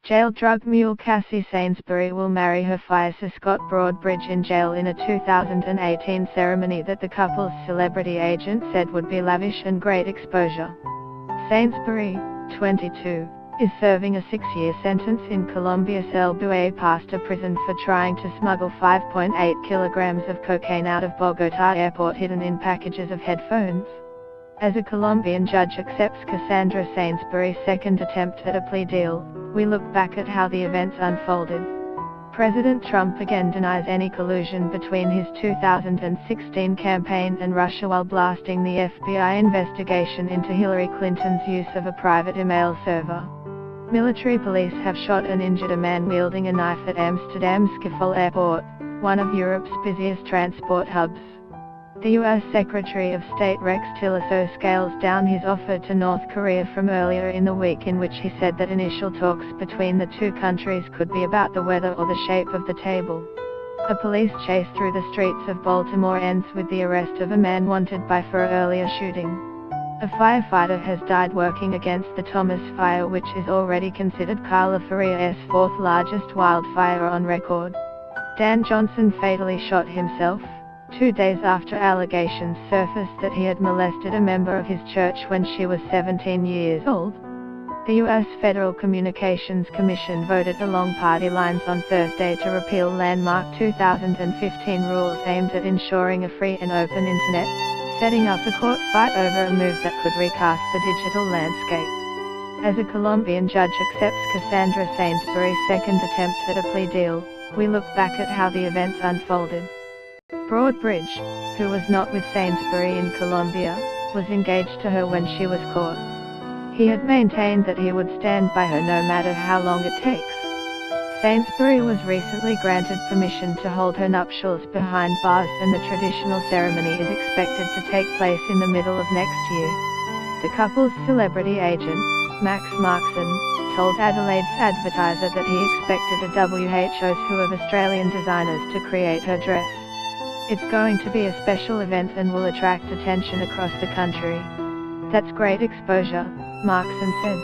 Jail drug mule Cassie Sainsbury will marry her fiancé Scott Broadbridge in jail in a 2018 ceremony that the couple's celebrity agent said would be lavish and great exposure. Sainsbury, 22, is serving a 6-year sentence in Colombia's El Buey Pastor prison for trying to smuggle 5.8 kilograms of cocaine out of Bogotá airport hidden in packages of headphones. As a Colombian judge accepts Cassandra Sainsbury's second attempt at a plea deal, we look back at how the events unfolded. President Trump again denies any collusion between his 2016 campaign and Russia while blasting the FBI investigation into Hillary Clinton's use of a private email server. Military police have shot and injured a man wielding a knife at Amsterdam Schiphol Airport, one of Europe's busiest transport hubs. The U.S. Secretary of State Rex Tillerson scales down his offer to North Korea from earlier in the week, in which he said that initial talks between the two countries could be about the weather or the shape of the table. A police chase through the streets of Baltimore ends with the arrest of a man wanted by for earlier shooting. A firefighter has died working against the Thomas Fire, which is already considered California's fourth largest wildfire on record. Dan Johnson fatally shot himself 2 days after allegations surfaced that he had molested a member of his church when she was 17 years old. The U.S. Federal Communications Commission voted along party lines on Thursday to repeal landmark 2015 rules aimed at ensuring a free and open internet, setting up a court fight over a move that could recast the digital landscape. As a Colombian judge accepts Cassandra Sainsbury's second attempt at a plea deal, we look back at how the events unfolded. Broadbridge, who was not with Sainsbury in Colombia, was engaged to her when she was caught. He had maintained that he would stand by her no matter how long it takes. Sainsbury was recently granted permission to hold her nuptials behind bars, and the traditional ceremony is expected to take place in the middle of next year. The couple's celebrity agent, Max Markson, told Adelaide's Advertiser that he expected a WHO's who of Australian designers to create her dress. It's going to be a special event and will attract attention across the country. That's great exposure, Markson said.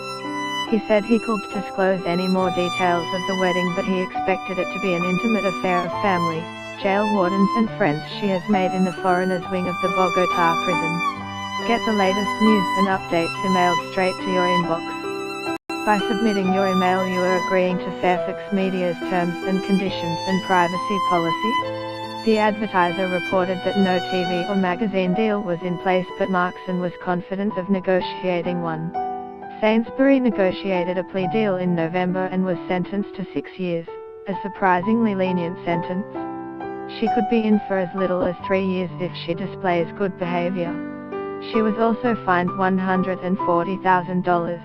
He said he couldn't disclose any more details of the wedding, but he expected it to be an intimate affair of family, jail wardens and friends she has made in the foreigners wing of the Bogotá prison. Get the latest news and updates emailed straight to your inbox. By submitting your email, you are agreeing to Fairfax Media's terms and conditions and privacy policy. The Advertiser reported that no TV or magazine deal was in place, but Markson was confident of negotiating one. Sainsbury negotiated a plea deal in November and was sentenced to 6 years, a surprisingly lenient sentence. She could be in for as little as 3 years if she displays good behavior. She was also fined $140,000.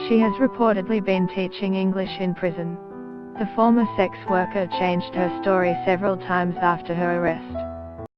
She has reportedly been teaching English in prison. The former sex worker changed her story several times after her arrest.